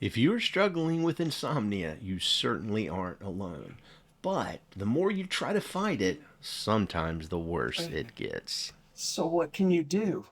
If you're struggling with insomnia, you certainly aren't alone. But the more you try to fight it, sometimes the worse it gets. So what can you do?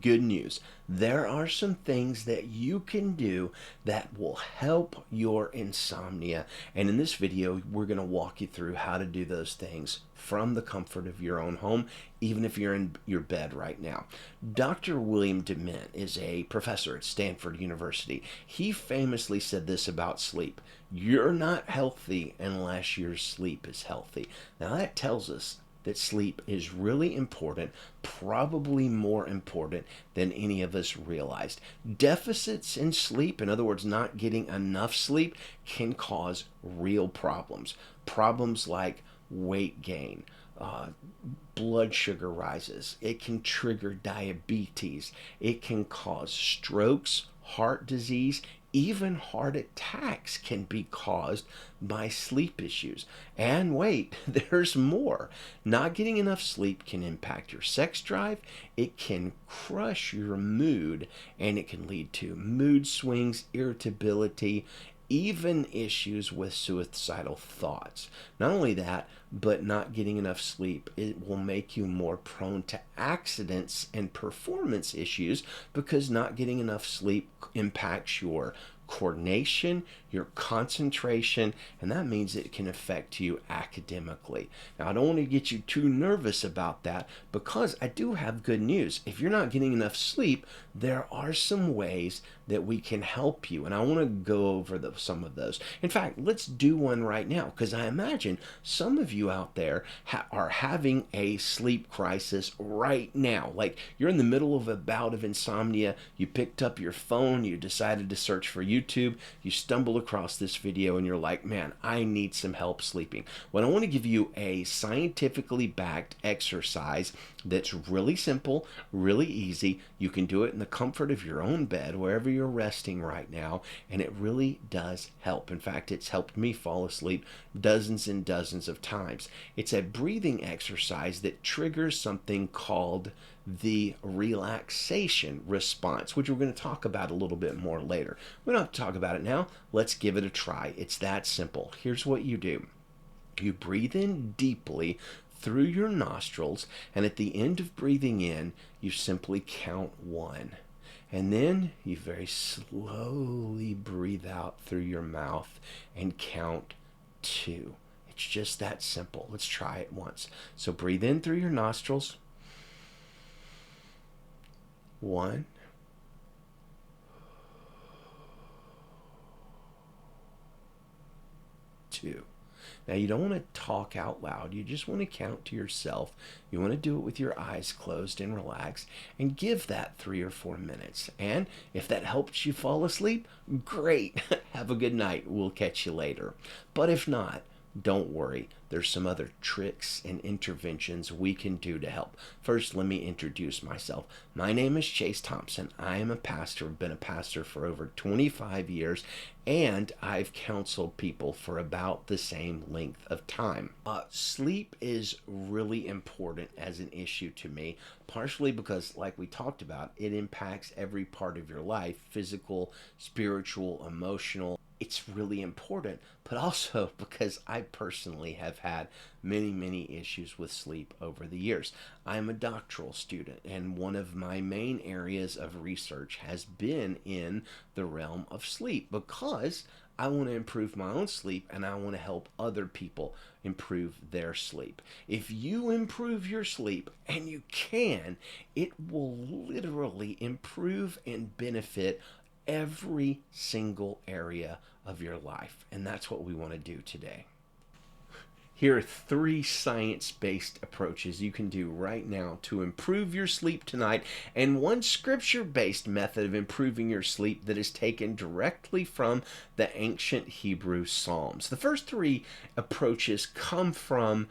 Good news. There are some things that you can do that will help your insomnia. And in this video, we're going to walk you through how to do those things from the comfort of your own home, even if you're in your bed right now. Dr. William Dement is a professor at Stanford University. He famously said this about sleep: you're not healthy unless your sleep is healthy. Now, that tells us that sleep is really important, probably more important than any of us realized. Deficits in sleep, in other words, not getting enough sleep, can cause real problems. Problems like weight gain, uh, blood sugar rises. It can trigger diabetes. It can cause strokes, heart disease, even heart attacks can be caused by sleep issues. And wait, there's more. Not getting enough sleep can impact your sex drive, it can crush your mood, and it can lead to mood swings, irritability, even issues with suicidal thoughts. Not only that, but not getting enough sleep, it will make you more prone to accidents and performance issues because not getting enough sleep impacts your coordination, your concentration, and that means it can affect you academically. Now, I don't want to get you too nervous about that because I do have good news. If you're not getting enough sleep, there are some ways that we can help you, and I want to go over some of those. In fact, let's do one right now because I imagine some of you out there are having a sleep crisis right now. Like you're in the middle of a bout of insomnia, you picked up your phone, you decided to search for YouTube, you stumble across this video, and you're like, man, I need some help sleeping. Well, I want to give you a scientifically backed exercise that's really simple, really easy. You can do it in the comfort of your own bed, wherever you're resting right now, and it really does help. In fact, it's helped me fall asleep dozens and dozens of times. It's a breathing exercise that triggers something called the relaxation response, which we're going to talk about a little bit more later. We don't have to talk about it now. Let's give it a try. It's that simple. Here's what you do: you breathe in deeply through your nostrils, and at the end of breathing in, you simply count one. And then you very slowly breathe out through your mouth and count two. It's just that simple. Let's try it once. So breathe in through your nostrils. One. Two. Now, you don't want to talk out loud. You just want to count to yourself. You want to do it with your eyes closed and relaxed, and give that 3 or 4 minutes. And if that helps you fall asleep, great. Have a good night. We'll catch you later. But if not, don't worry. There's some other tricks and interventions we can do to help. First, let me introduce myself. My name is Chase Thompson. I am a pastor. I've been a pastor for over 25 years, and I've counseled people for about the same length of time. Sleep is really important as an issue to me, partially because, like we talked about, it impacts every part of your life: physical, spiritual, emotional. It's really important, but also because I personally have had many, many issues with sleep over the years. I'm a doctoral student, and one of my main areas of research has been in the realm of sleep because I want to improve my own sleep and I want to help other people improve their sleep. If you improve your sleep, and you can, it will literally improve and benefit every single area of your life. And that's what we want to do today. Here are 3 science-based approaches you can do right now to improve your sleep tonight, and one scripture-based method of improving your sleep that is taken directly from the ancient Hebrew Psalms. The first 3 approaches come from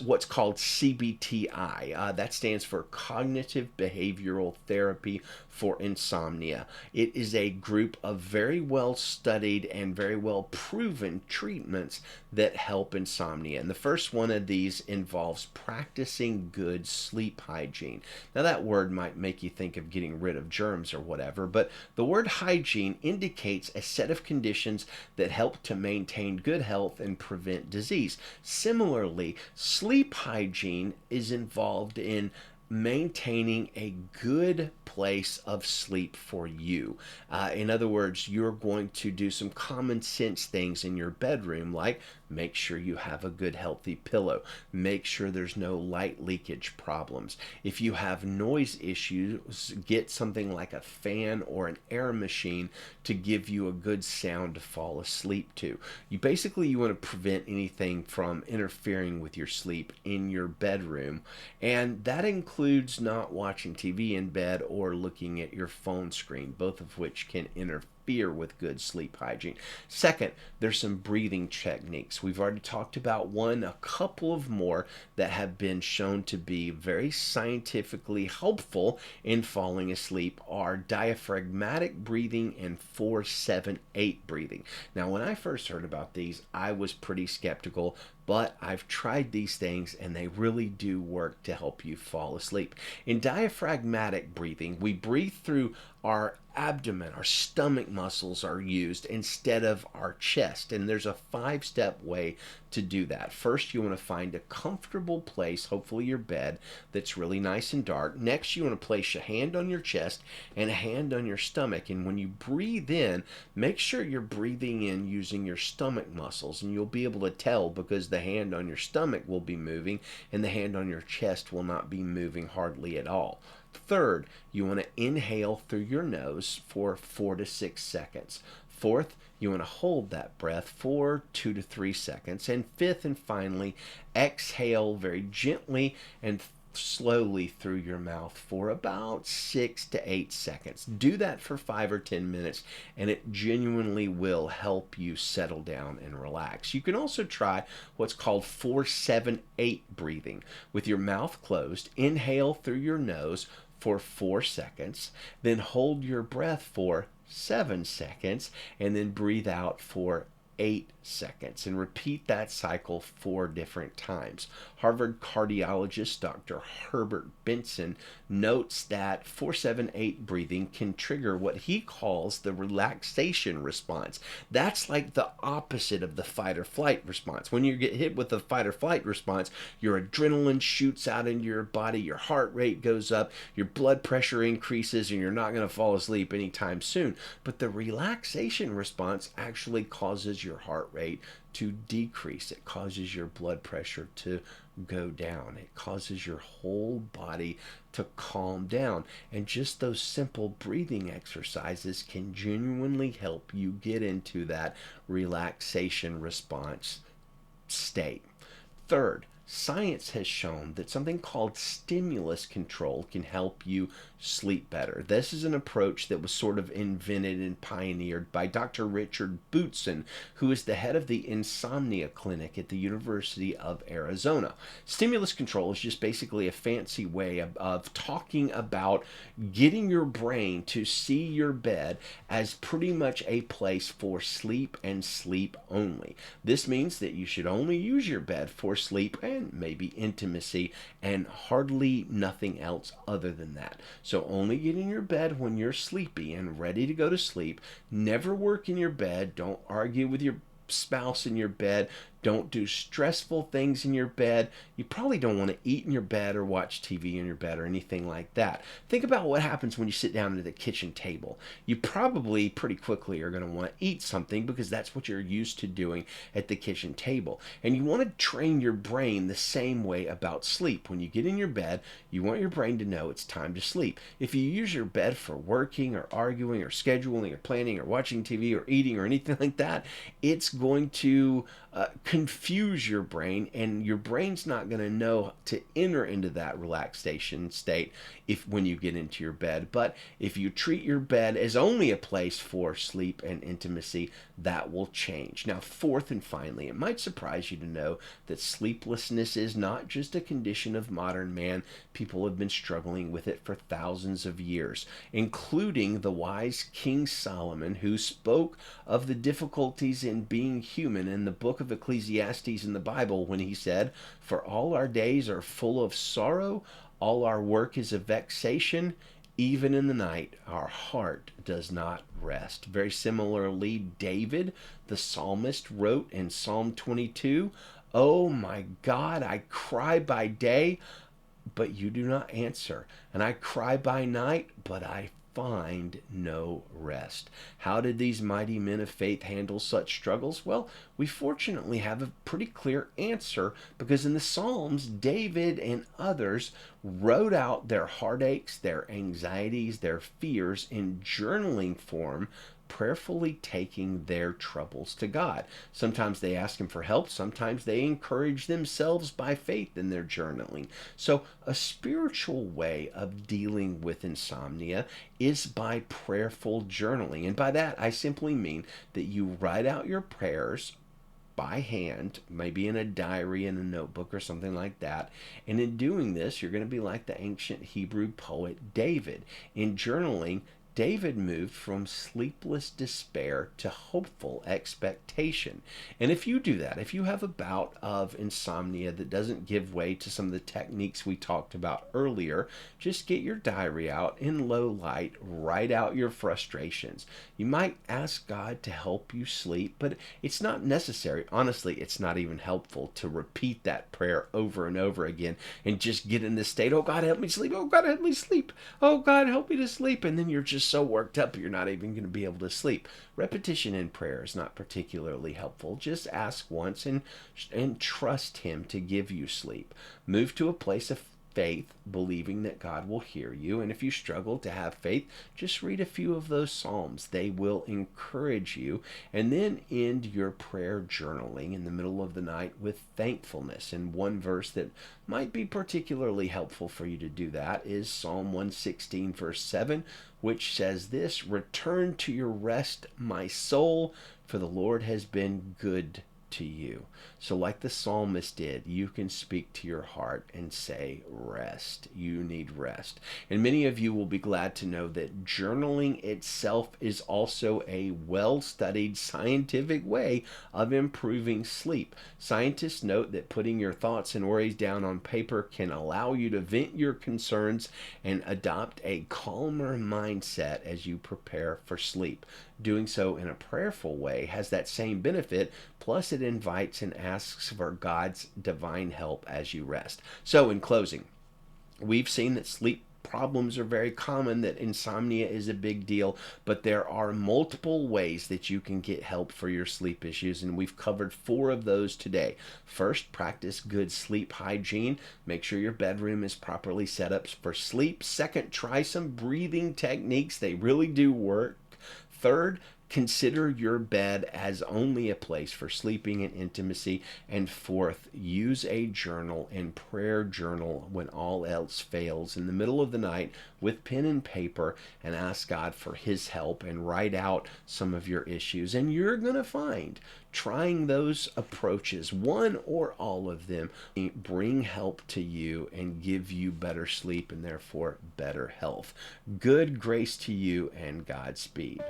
what's called CBTI. That stands for Cognitive Behavioral Therapy for insomnia. It is a group of very well studied and very well proven treatments that help insomnia. And the first one of these involves practicing good sleep hygiene. Now, that word might make you think of getting rid of germs or whatever, but the word hygiene indicates a set of conditions that help to maintain good health and prevent disease. Similarly, sleep hygiene is involved in maintaining a good place of sleep for you. In other words, you're going to do some common sense things in your bedroom, like make sure you have a good healthy pillow, make sure there's no light leakage problems. If you have noise issues, get something like a fan or an air machine to give you a good sound to fall asleep to. You want to prevent anything from interfering with your sleep in your bedroom, and that includes not watching TV in bed or looking at your phone screen, both of which can interfere with good sleep hygiene. Second, there's some breathing techniques. We've already talked about one, a couple of more that have been shown to be very scientifically helpful in falling asleep are diaphragmatic breathing and 4-7-8 breathing. Now, when I first heard about these, I was pretty skeptical, but I've tried these things and they really do work to help you fall asleep. In diaphragmatic breathing, we breathe through our abdomen, our stomach muscles are used instead of our chest. And there's a 5-step way to do that. First, you want to find a comfortable place, hopefully your bed, that's really nice and dark. Next, you want to place a hand on your chest and a hand on your stomach. And when you breathe in, make sure you're breathing in using your stomach muscles. And you'll be able to tell because the hand on your stomach will be moving and the hand on your chest will not be moving hardly at all. Third, you want to inhale through your nose for 4 to 6 seconds. Fourth, you want to hold that breath for 2 to 3 seconds. And fifth and finally, exhale very gently and slowly through your mouth for about 6 to 8 seconds. Do that for 5 or 10 minutes and it genuinely will help you settle down and relax. You can also try what's called 4-7-8 breathing. With your mouth closed, inhale through your nose for 4 seconds, then hold your breath for 7 seconds, and then breathe out for 8 seconds, and repeat that cycle 4 different times. Harvard cardiologist Dr. Herbert Benson notes that 4-7-8 breathing can trigger what he calls the relaxation response. That's like the opposite of the fight or flight response. When you get hit with the fight or flight response, your adrenaline shoots out into your body, your heart rate goes up, your blood pressure increases, and you're not going to fall asleep anytime soon. But the relaxation response actually causes your heart rate to decrease. It causes your blood pressure to go down. It causes your whole body to calm down. And just those simple breathing exercises can genuinely help you get into that relaxation response state. Third, science has shown that something called stimulus control can help you sleep better. This is an approach that was sort of invented and pioneered by Dr. Richard Bootson, who is the head of the Insomnia Clinic at the University of Arizona. Stimulus control is just basically a fancy way of talking about getting your brain to see your bed as pretty much a place for sleep and sleep only. This means that you should only use your bed for sleep and maybe intimacy and hardly nothing else other than that. So only get in your bed when you're sleepy and ready to go to sleep. Never work in your bed. Don't argue with your spouse in your bed. Don't do stressful things in your bed. You probably don't want to eat in your bed or watch TV in your bed or anything like that. Think about what happens when you sit down at the kitchen table. You probably pretty quickly are going to want to eat something because that's what you're used to doing at the kitchen table. And you want to train your brain the same way about sleep. When you get in your bed, you want your brain to know it's time to sleep. If you use your bed for working or arguing or scheduling or planning or watching TV or eating or anything like that, it's going to confuse your brain, and your brain's not going to know to enter into that relaxation state if when you get into your bed. But if you treat your bed as only a place for sleep and intimacy, that will change. Now, fourth and finally, it might surprise you to know that sleeplessness is not just a condition of modern man. People have been struggling with it for thousands of years, including the wise King Solomon, who spoke of the difficulties in being human in the book of Ecclesiastes in the Bible when he said, "For all our days are full of sorrow, all our work is a vexation. Even in the night, our heart does not rest." Very similarly, David, the psalmist, wrote in Psalm 22, "Oh my God, I cry by day, but you do not answer, and I cry by night, but I find no rest." How did these mighty men of faith handle such struggles? Well, we fortunately have a pretty clear answer, because in the Psalms, David and others wrote out their heartaches, their anxieties, their fears in journaling form, prayerfully taking their troubles to God. Sometimes they ask Him for help, sometimes they encourage themselves by faith in their journaling. So, a spiritual way of dealing with insomnia is by prayerful journaling. And by that, I simply mean that you write out your prayers by hand, maybe in a diary, in a notebook, or something like that. And in doing this, you're going to be like the ancient Hebrew poet David. In journaling, David moved from sleepless despair to hopeful expectation. And if you do that, if you have a bout of insomnia that doesn't give way to some of the techniques we talked about earlier, just get your diary out in low light, write out your frustrations. You might ask God to help you sleep, but it's not necessary. Honestly, it's not even helpful to repeat that prayer over and over again and just get in this state, "Oh God, help me sleep. Oh God, help me sleep. Oh God, help me to sleep." And then you're just so worked up you're not even going to be able to sleep. Repetition in prayer is not particularly helpful. Just ask once and trust Him to give you sleep. Move to a place of faith, believing that God will hear you. And if you struggle to have faith, just read a few of those Psalms. They will encourage you. And then end your prayer journaling in the middle of the night with thankfulness. And one verse that might be particularly helpful for you to do that is Psalm 116, verse 7, which says this: "Return to your rest, my soul, for the Lord has been good to you." So like the psalmist did, you can speak to your heart and say, rest. You need rest. And many of you will be glad to know that journaling itself is also a well-studied scientific way of improving sleep. Scientists note that putting your thoughts and worries down on paper can allow you to vent your concerns and adopt a calmer mindset as you prepare for sleep. Doing so in a prayerful way has that same benefit, plus it invites and asks for God's divine help as you rest. So in closing, we've seen that sleep problems are very common, that insomnia is a big deal, but there are multiple ways that you can get help for your sleep issues, and we've covered 4 of those today. First, practice good sleep hygiene. Make sure your bedroom is properly set up for sleep. Second, try some breathing techniques. They really do work. Third, consider your bed as only a place for sleeping and intimacy. And fourth, use a journal and prayer journal when all else fails in the middle of the night with pen and paper, and ask God for His help and write out some of your issues. And you're going to find trying those approaches, one or all of them, bring help to you and give you better sleep and therefore better health. Good grace to you and Godspeed.